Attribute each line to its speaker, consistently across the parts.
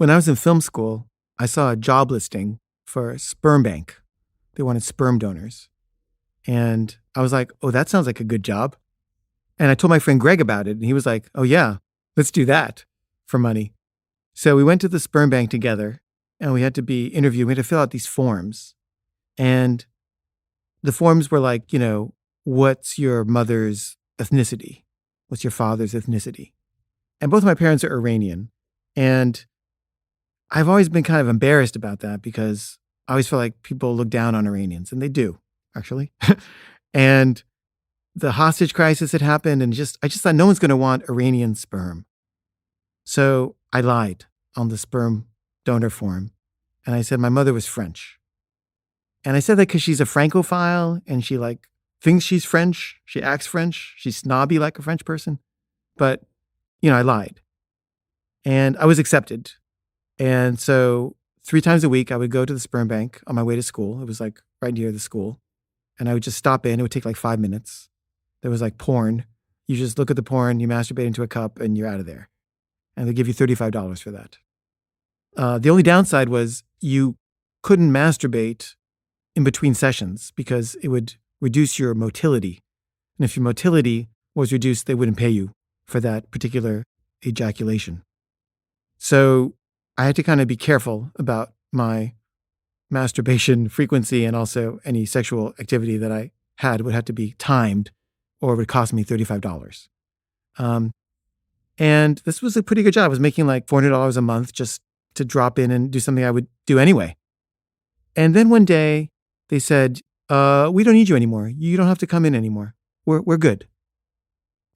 Speaker 1: When I was in film school, I saw a job listing for Sperm Bank. They wanted sperm donors. And I was like, oh, that sounds like a good job. And I told my friend Greg about it. And he was like, oh, yeah, let's do that for money. So we went to the sperm bank together and we had to be interviewed. We had to fill out these forms. And the forms were like, what's your mother's ethnicity? What's your father's ethnicity? And both of my parents are Iranian. And I've always been kind of embarrassed about that because I always feel like people look down on Iranians, and they do, actually. And the hostage crisis had happened, and I just thought no one's going to want Iranian sperm. So I lied on the sperm donor form, and I said my mother was French. And I said that because she's a Francophile, and she thinks she's French. She acts French. She's snobby like a French person. But, I lied. And I was accepted. And so 3 times a week, I would go to the sperm bank on my way to school. It was right near the school. And I would just stop in. It would take 5 minutes. There was porn. You just look at the porn, you masturbate into a cup, and you're out of there. And they give you $35 for that. The only downside was you couldn't masturbate in between sessions because it would reduce your motility. And if your motility was reduced, they wouldn't pay you for that particular ejaculation. So I had to kind of be careful about my masturbation frequency, and also any sexual activity that I had would have to be timed or it would cost me $35. And this was a pretty good job. I was making $400 a month just to drop in and do something I would do anyway. And then one day they said, we don't need you anymore. You don't have to come in anymore. We're good.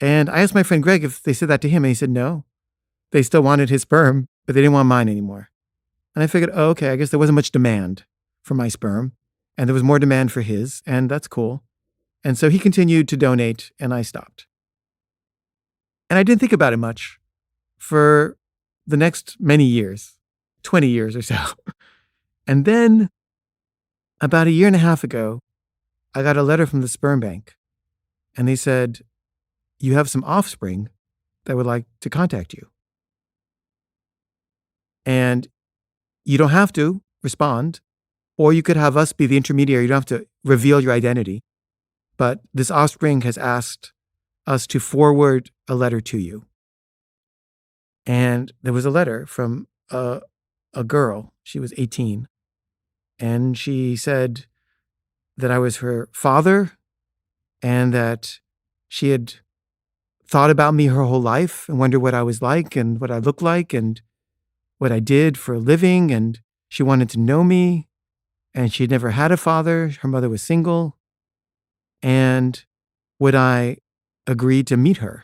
Speaker 1: And I asked my friend Greg if they said that to him, and he said no. They still wanted his sperm, but they didn't want mine anymore. And I figured, oh, okay, I guess there wasn't much demand for my sperm, and there was more demand for his, and that's cool. And so he continued to donate, and I stopped. And I didn't think about it much for the next many years, 20 years or so. And then about 1.5 years ago, I got a letter from the sperm bank, and they said, you have some offspring that would like to contact you. And you don't have to respond, or you could have us be the intermediary. You don't have to reveal your identity. But this offspring has asked us to forward a letter to you. And there was a letter from a girl. She was 18. And she said that I was her father and that she had thought about me her whole life and wondered what I was like and what I looked like and what I did for a living. And she wanted to know me. And she had never had a father. Her mother was single. And would I agree to meet her?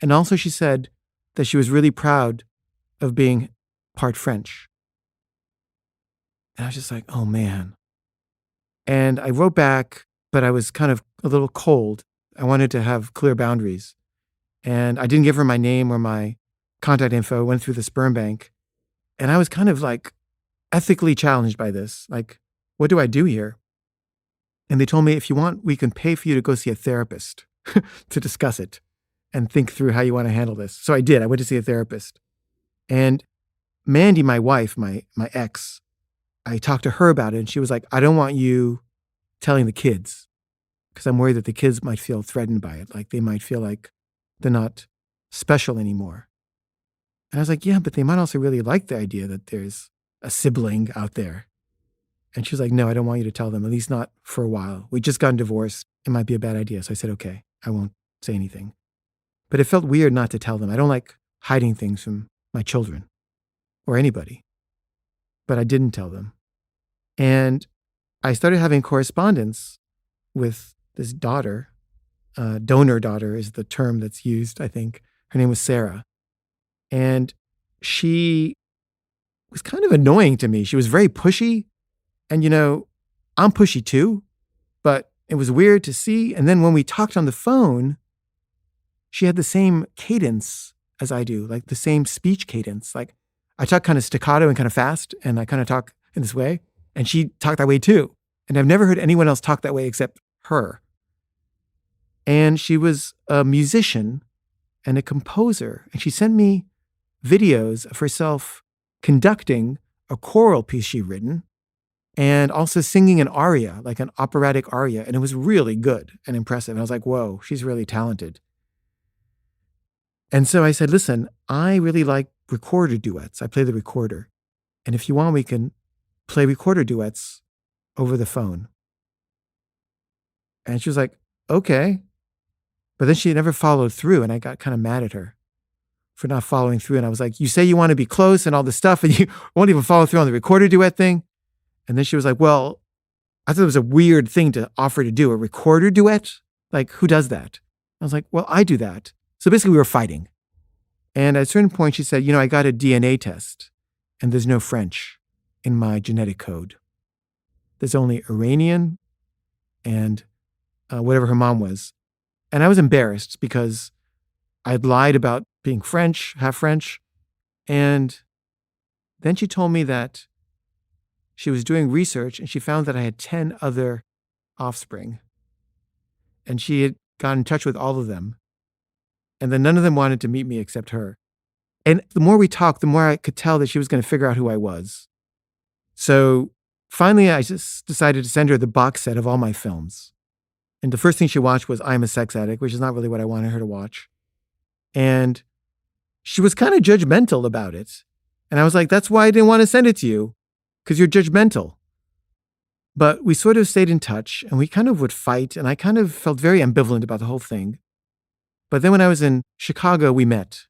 Speaker 1: And also she said that she was really proud of being part French. And I was just like, oh man. And I wrote back, but I was kind of a little cold. I wanted to have clear boundaries. And I didn't give her my name or my contact info. I went through the sperm bank. And I was kind of ethically challenged by this. What do I do here? And they told me, if you want, we can pay for you to go see a therapist to discuss it and think through how you want to handle this. So I did. I went to see a therapist. And Mandy, my wife, my ex, I talked to her about it, and she was like, I don't want you telling the kids because I'm worried that the kids might feel threatened by it. They might feel like they're not special anymore. And I was like, yeah, but they might also really like the idea that there's a sibling out there. And she was like, no, I don't want you to tell them, at least not for a while. We just got divorced. It might be a bad idea. So I said, okay, I won't say anything. But it felt weird not to tell them. I don't like hiding things from my children or anybody. But I didn't tell them. And I started having correspondence with this daughter. Donor daughter is the term that's used, I think. Her name was Sarah. And she was kind of annoying to me. She was very pushy. And, I'm pushy too, but it was weird to see. And then when we talked on the phone, she had the same cadence as I do, the same speech cadence. I talk kind of staccato and kind of fast, and I kind of talk in this way. And she talked that way too. And I've never heard anyone else talk that way except her. And she was a musician and a composer. And she sent me videos of herself conducting a choral piece she'd written and also singing an aria, like an operatic aria. And it was really good and impressive. And I was like, whoa, she's really talented. And so I said, listen, I really like recorder duets. I play the recorder. And if you want, we can play recorder duets over the phone. And she was like, okay. But then she never followed through. And I got kind of mad at her for not following through. And I was like, you say you want to be close and all this stuff, and you won't even follow through on the recorder duet thing. And then she was like, well, I thought it was a weird thing to offer to do, a recorder duet. Like, who does that? I was like, well, I do that. So basically we were fighting. And at a certain point she said, I got a DNA test and there's no French in my genetic code. There's only Iranian and whatever her mom was. And I was embarrassed because I'd lied about being French, half French. And then she told me that she was doing research and she found that I had 10 other offspring. And she had got in touch with all of them. And then none of them wanted to meet me except her. And the more we talked, the more I could tell that she was going to figure out who I was. So finally, I just decided to send her the box set of all my films. And the first thing she watched was I'm a Sex Addict, which is not really what I wanted her to watch. And she was kind of judgmental about it. And I was like, that's why I didn't want to send it to you, because you're judgmental. But we sort of stayed in touch and we kind of would fight. And I kind of felt very ambivalent about the whole thing. But then when I was in Chicago, we met.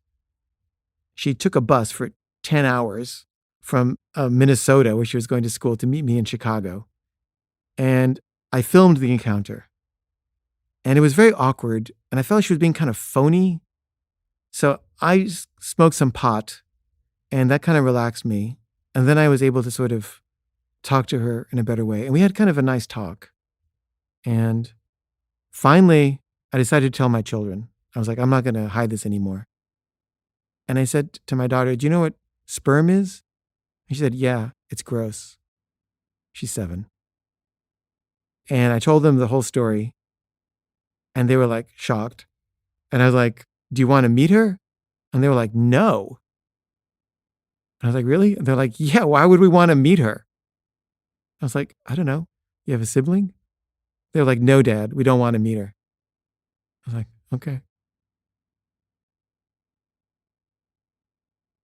Speaker 1: She took a bus for 10 hours from Minnesota, where she was going to school, to meet me in Chicago. And I filmed the encounter. And it was very awkward. And I felt like she was being kind of phony. So I smoked some pot and that kind of relaxed me. And then I was able to sort of talk to her in a better way. And we had kind of a nice talk. And finally, I decided to tell my children. I was like, I'm not going to hide this anymore. And I said to my daughter, do you know what sperm is? And she said, yeah, it's gross. She's 7. And I told them the whole story. And they were like shocked. And I was like, do you want to meet her? And they were like, no. And I was like, really? And they're like, yeah, why would we want to meet her? I was like, I don't know. You have a sibling? They were like, no, Dad, we don't want to meet her. I was like, okay.